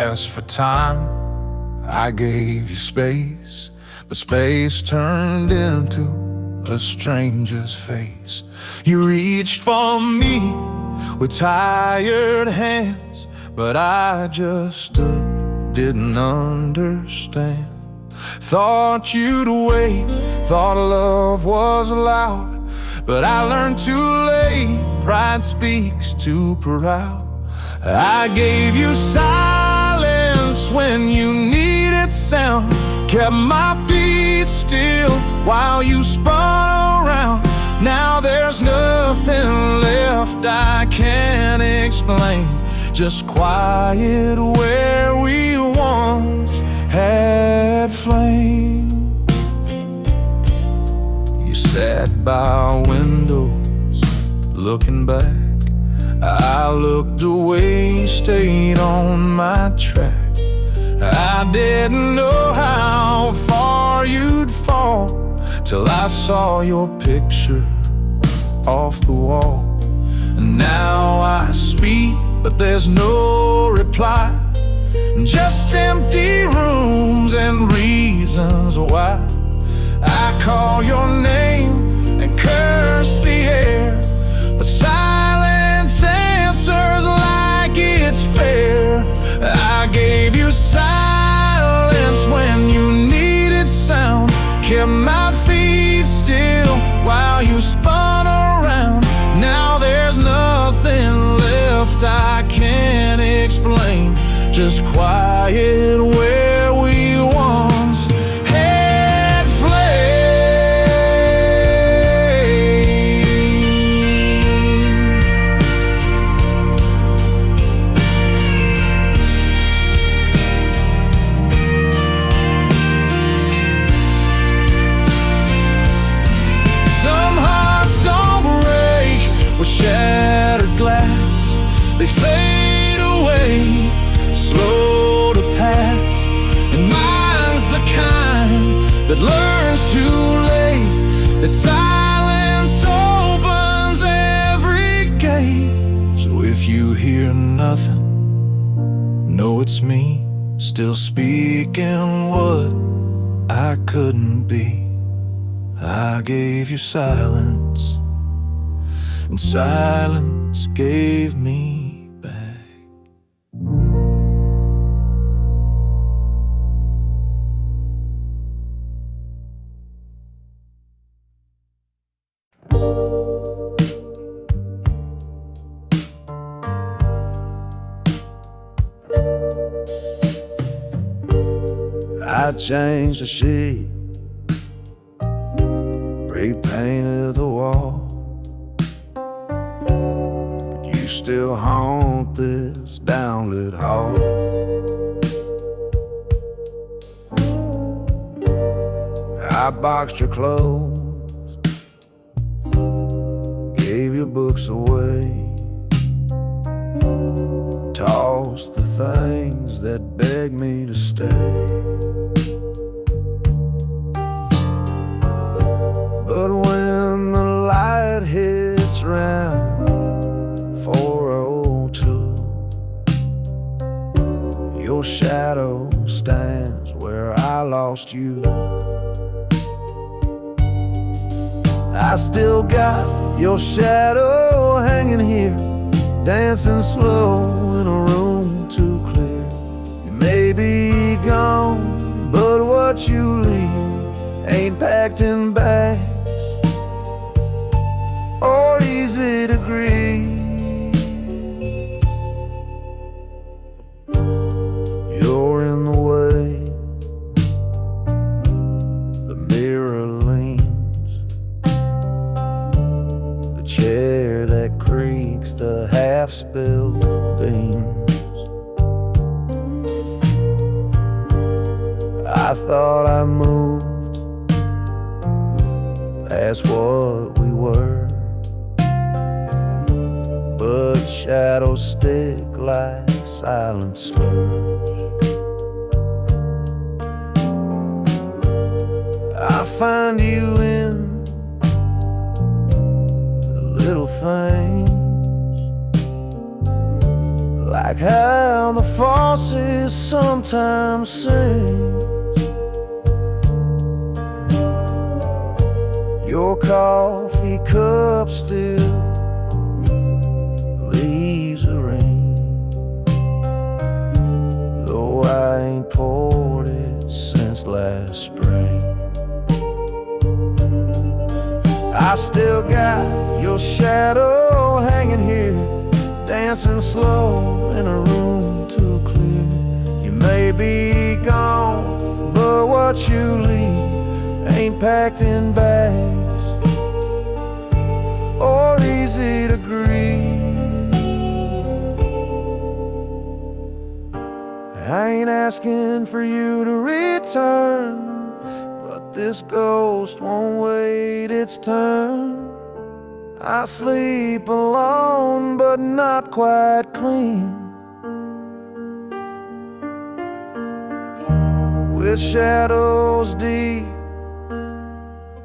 asked for time, I gave you space, but space turned into a stranger's face. You reached for me with tired hands, but I just stood, didn't understand. Thought you'd wait, thought love was loud, but I learned too late, pride speaks too proud. I gave you silence when you needed sound, kept my feet still while you spun around. Now there's nothing left I can't explain, just quiet where we once had flame. You sat by windows looking back, I looked away, stayed on my track. I didn't know how far you'd fall till I saw your picture off the wall. And now I speak, but there's no reply, just empty rooms and reasons why. I call your name and curse the air, but silence answers like it's fair. I gave you silence when you needed sound, kept my feet still while you spun around. Now there's nothing left I can't explain, just quiet where we once had flame. Some hearts don't break with shattered glass, they fade away, slow to pass. And mine's the kind that learns too late, that silence opens every gate. So if you hear nothing, know it's me, still speaking what I couldn't be. I gave you silence, and silence gave me back. I changed the sheet, repainted the wall, but you still haunt this downlit hall. I boxed your clothes, gave your books away, tossed the things that begged me to stay. But when the light hits round 4:02, your shadow stands where I lost you. I still got your shadow hanging here, dancing slow in a room too clear. You may be gone, but what you leave ain't packed in bags or easy to grieve. You're in the way, the mirror leans, the chair that creaks, the half-spilled beans. I thought I moved past what we were, but shadows stick like silent slurs. I find you in the little things, like how the faucet sometimes sings. Your coffee cup still leaves a ring, though I ain't poured it since last spring. I still got your shadow hanging here, dancing slow in a room too clear. You may be gone, but what you leave ain't packed in bags or easy to grieve. I ain't asking for you to return, but this ghost won't wait its turn. I sleep alone, but not quite clean, with shadows deep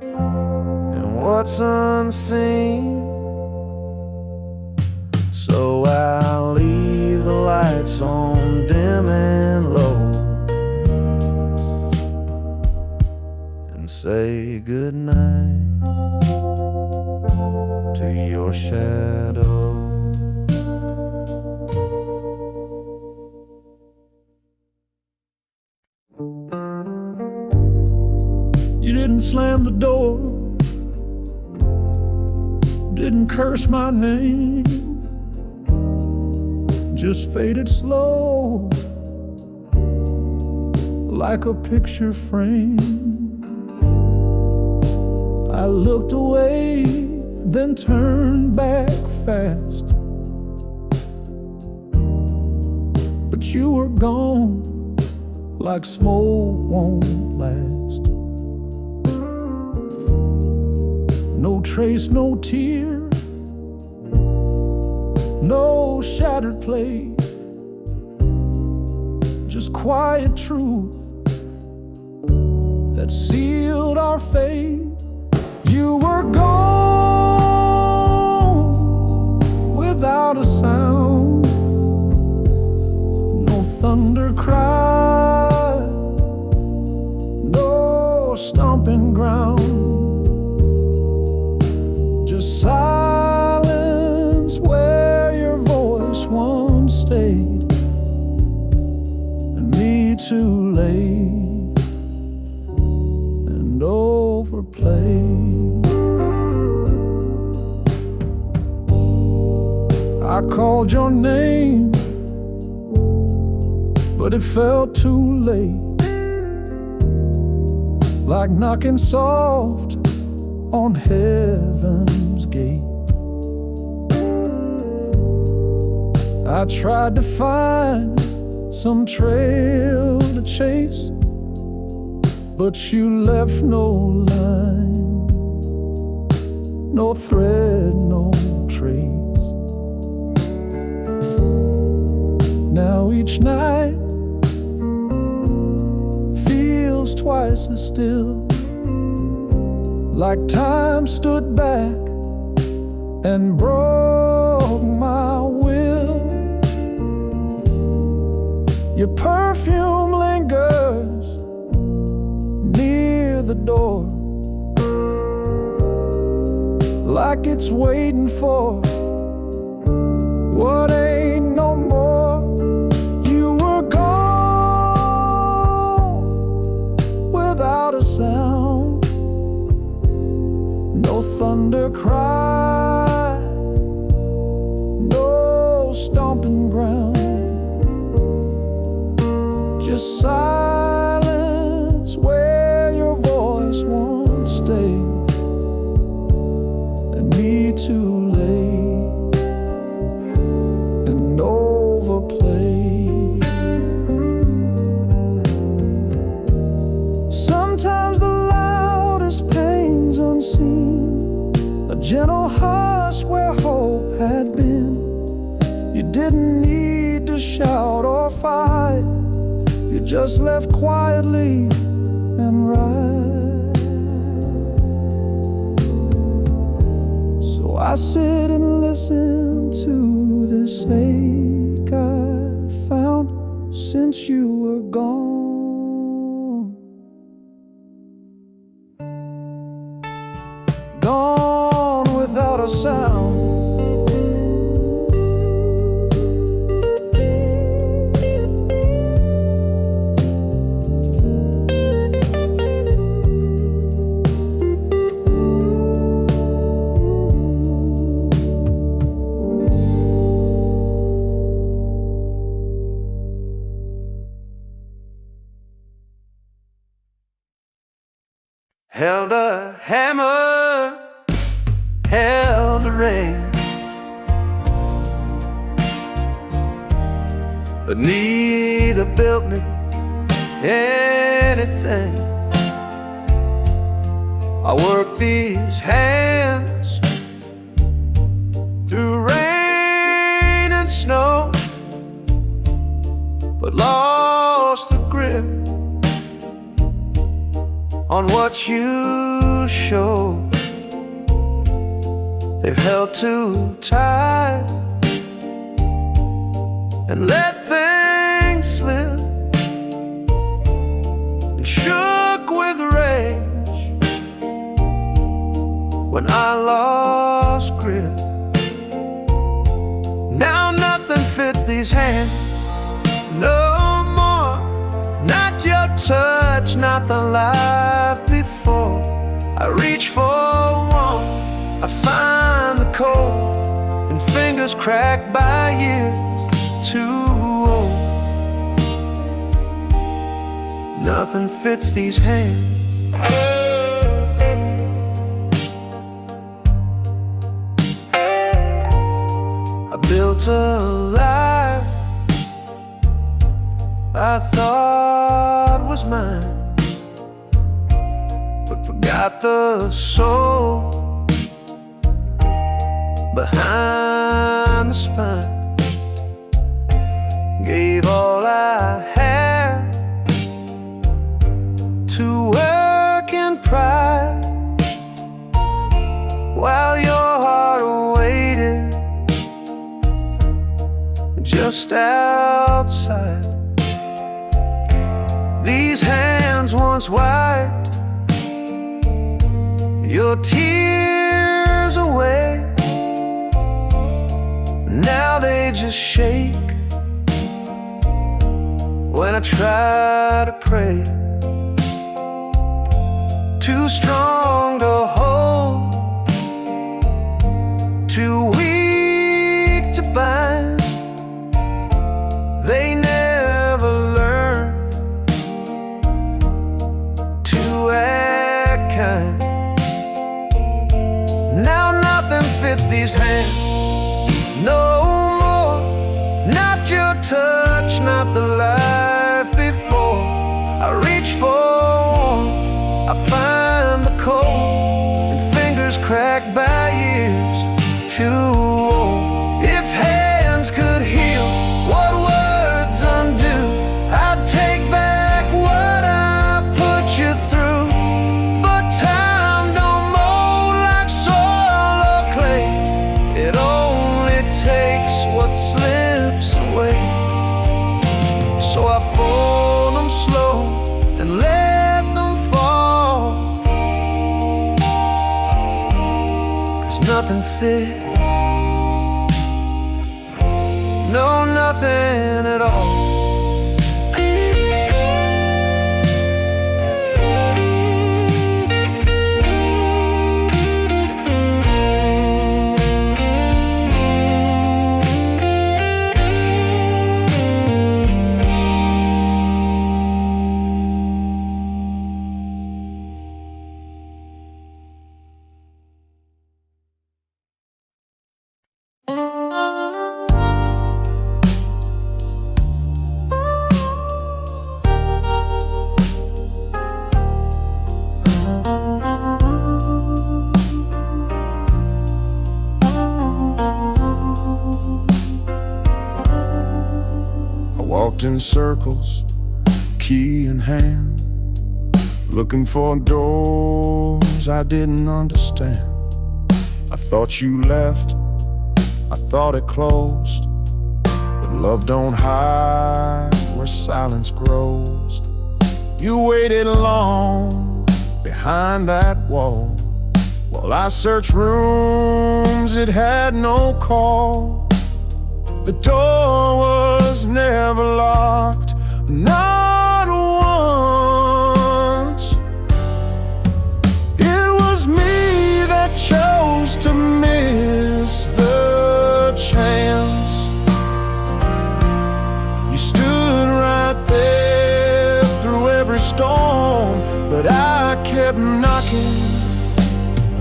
and what's unseen. So I'll leave the lights on dim and low and say goodnight to your shadow. You didn't slam the door, didn't curse my name, just faded slow like a picture frame. I looked away, then turned back fast, but you were gone like smoke won't last. No trace, no tear, no shattered plate, just quiet truth that sealed our fate. You were gone without a sound, no thunder cry, no stomping ground, just silence where your voice once stayed, and me too late and overplayed. I called your name, but it felt too late, like knocking soft on heaven's gate. I tried to find some trail to chase, but you left no line, no thread, no trace. Now each night feels twice as still, like time stood back and broke my will. Your perfume lingers near the door, like it's waiting for what ain't no more. You were gone without a sound, no thunder cry, no stomping ground, just silence where your voice once stayed, and me too late and overplayed. Sometimes the loudest pain's unseen, a gentle hush where hope had been. You didn't need to shout or fight, you just left quietly and right. So I sit and listen to this ache since you were gone. Gone without a sound. Held a hammer, held a ring, but neither built me anything. I worked these hands through rain and snow, but lost the grip on what you show. They've held too tight and let things slip, and shook with rage when I lost grip. Now nothing fits these hands no more. Not your touch, not the life before. I reach for warmth, I find the cold, and fingers cracked by years too old. Nothing fits these hands. I built a life I thought was mine, but forgot the soul behind the spine. Gave all I had to work in pride, while your heart waited just outside. These hands once wiped your tears away. Now they just shake when I try to pray. Too strong to hold, too weak to bind. They never learn to act kind. Now nothing fits these hands no more. Not your touch, not the life before. I reach for warmth, I find the cold, and fingers cracked by years too old. If hands could heal what words undo, I'd take back what I put you through. But time don't mold like soil or clay. It only takes what slips away. So I fold them slow and let them fall, 'cause nothing fit, no, nothing at all. Walked in circles, key in hand, looking for doors I didn't understand. I thought you left, I thought it closed, but love don't hide where silence grows. You waited long behind that wall, while I searched rooms it had no call. The door was never locked, not once. It was me that chose to miss the chance. You stood right there through every storm, but I kept knocking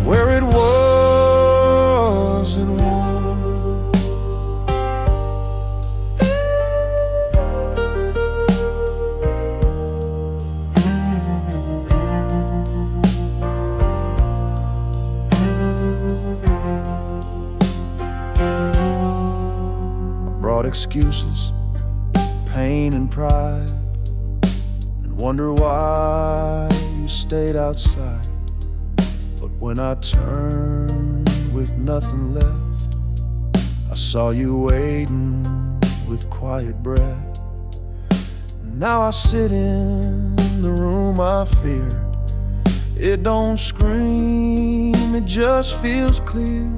where it wasn't warm. I brought excuses, pain and pride, and wonder why you stayed outside. But when I turned with nothing left, I saw you waiting with quiet breath. Now I sit in the room I feared. It don't scream, it just feels clear.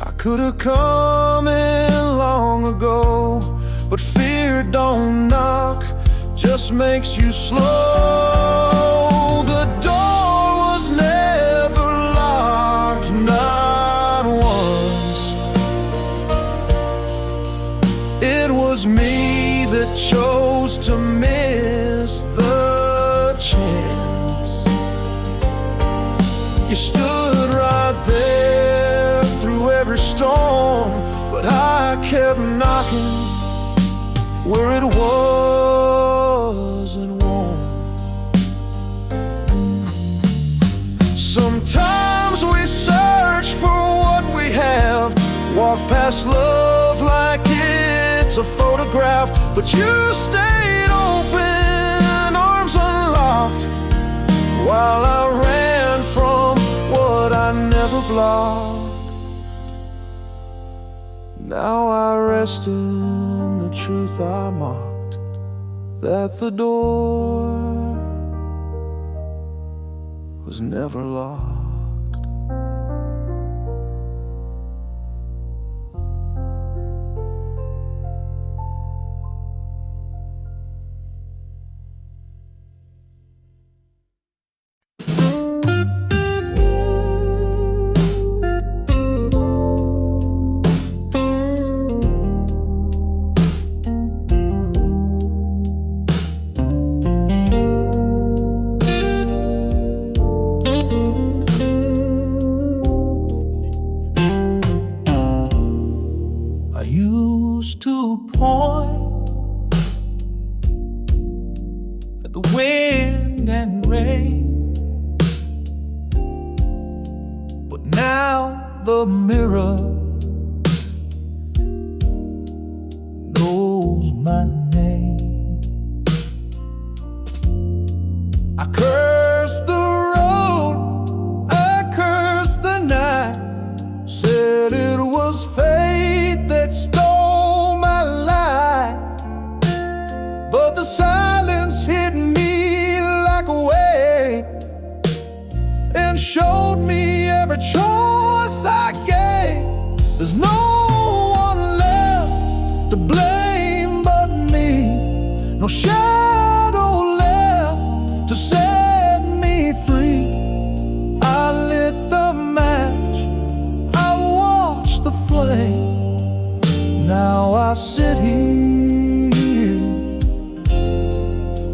I could've come in long ago, but fear don't knock, just makes you slow. The door was never locked, not once. It was me that chose to miss the chance. You stood right there through every storm, but I kept knocking where it wasn't warm. Sometimes we search for what we have, walk past love like it's a photograph, but you stayed open, arms unlocked, while I ran from what I never blocked. Now I rest in the truth I mocked, that the door was never locked. I used to point at the wind and rain, but now the mirror knows my name. I cursed the road, I cursed the night, said it was fate that stole my life. But the silence hit me like a wave and showed me every choice I gave. There's no one left to blame but me, no shadow left to set me free. I lit the match, I watched the flame. Now I sit here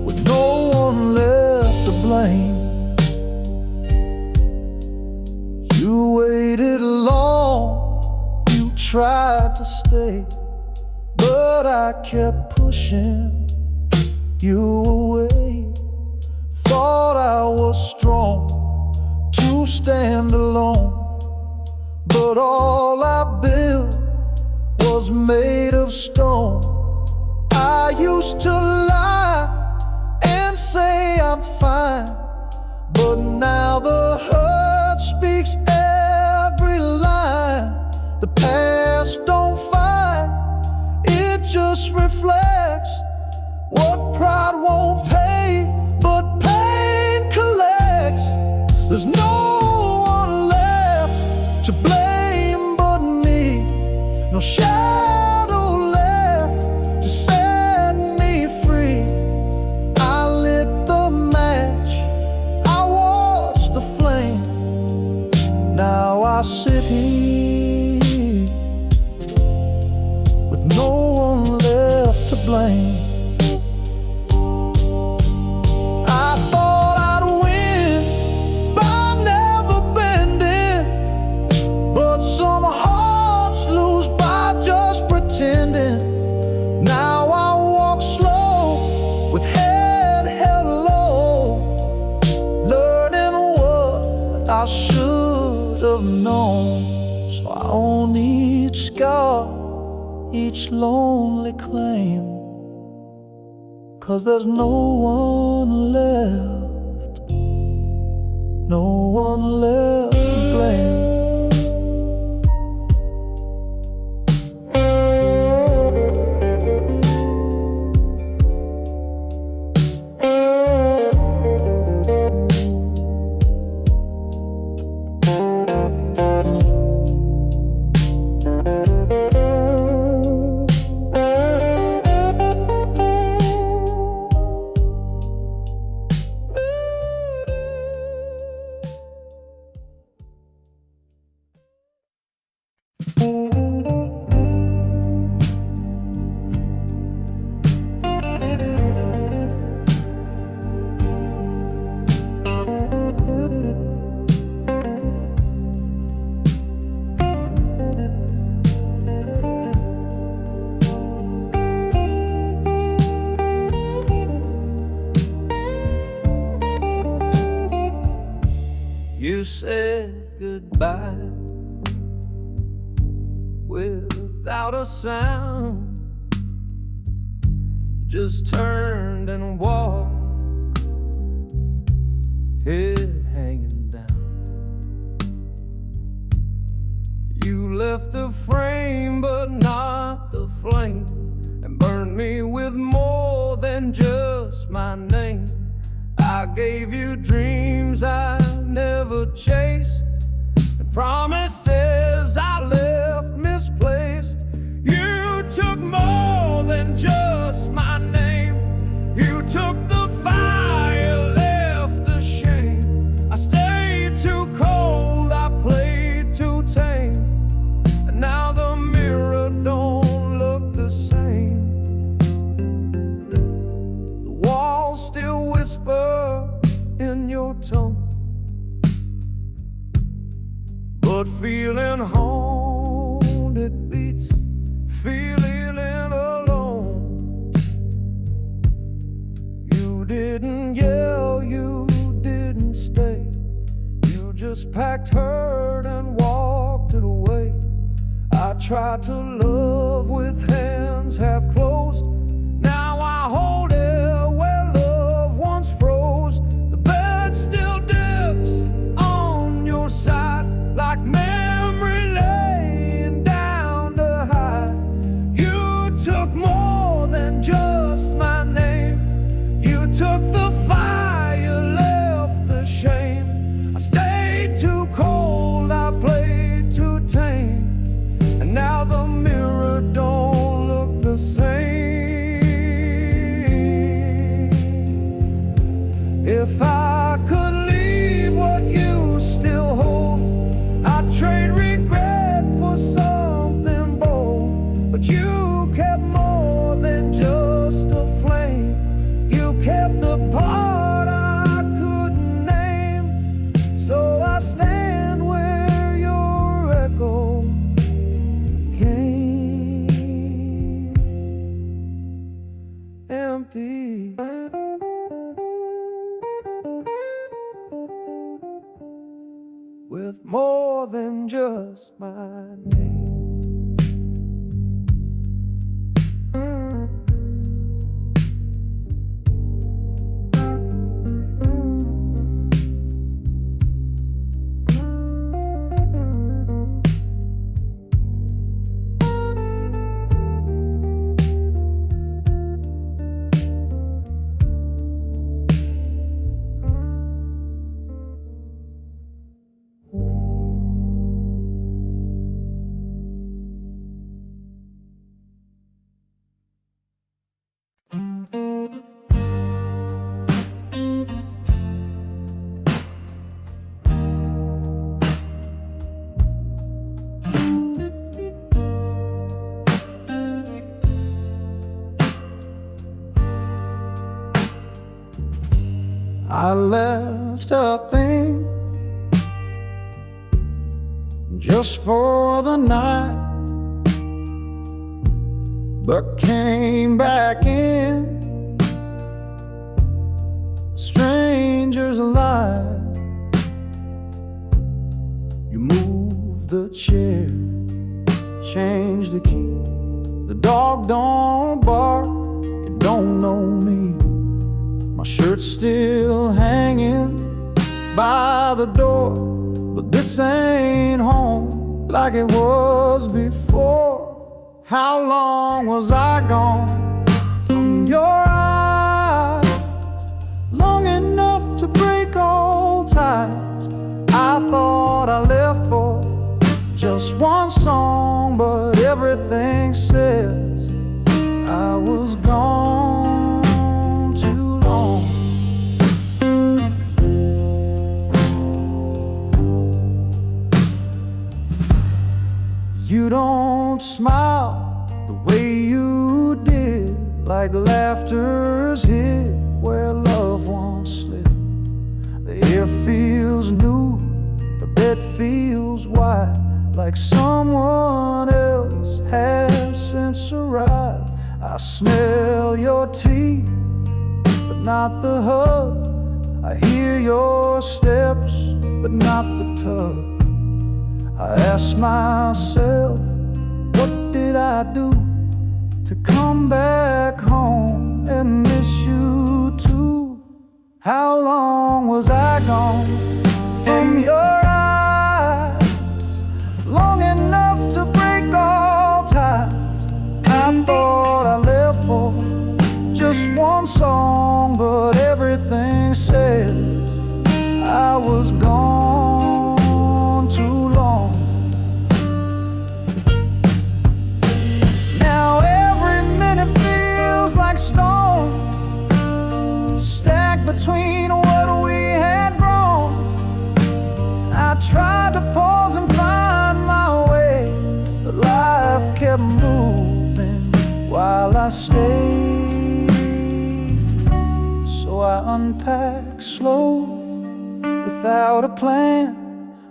with no one left to blame. You waited long, you tried to stay, but I kept pushing you away. Thought I was strong to stand alone, but all I built was made of stone. I used to lie and say I'm fine, but now the hurt speaks every line. The past don't fight, it just reflects what no shadow left to set me free. I lit the match, I watched the flame. Now I sit here with no one left to blame. Now I walk slow with head held low, learning what I should have known. So I own each scar, each lonely claim, 'cause there's no one left, no one left to blame. You said goodbye without a sound, just turned and walked, head hanging down. You left the frame but not the flame, and burned me with more than just my name. I gave you dreams I never chased, and promises I left misplaced. You took more than just my name. You took the fire, left the shame. I stayed too cold, I played too tame, and now the mirror don't look the same. The walls still whisper in your tone, but feeling haunted beats feeling alone. You didn't yell, you didn't stay, you just packed hurt and walked it away. I tried to love with hands half closed, now I hold it where love once froze. The bed still dips on your side, like memory laying down to hide. You took more than just my name. You took the fire, left the shame. I stayed too cold, I played too tame, and now the mirror don't look the same. If I could leave what you still hold, I'd trade regret for something bold. But you kept more than just a flame. You kept the part I couldn't name. So I stand where your echo came, empty. With more than just my name. I left a thing just for the night, but came back in a stranger's life. You moved the chair, changed the key. The dog don't bark, you don't know me. My shirt's still hanging by the door, but this ain't home like it was before. How long was I gone from your eyes? Long enough to break all ties. I thought I left for just one song, but everything says I was gone too long. You don't smile the way you did, like laughter's hit where loved ones slip. The air feels new, the bed feels wide, like someone else has since arrived. I smell your teeth, but not the hug. I hear your steps, but not the tug. I ask myself, what did I do to come back home and miss you too? How long was I gone from your eyes? Long enough to break all ties. I thought I left for just one song, but everything says I was gone too long. Now every minute feels like stone, stacked between what we had grown. I tried to pause and find my way, but life kept moving while I stayed. So I unpacked slow, without a plan,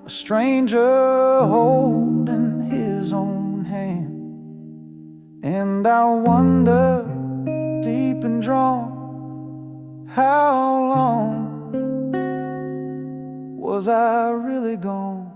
a stranger holding his own hand. And I wonder, deep and drawn, how long was I really gone?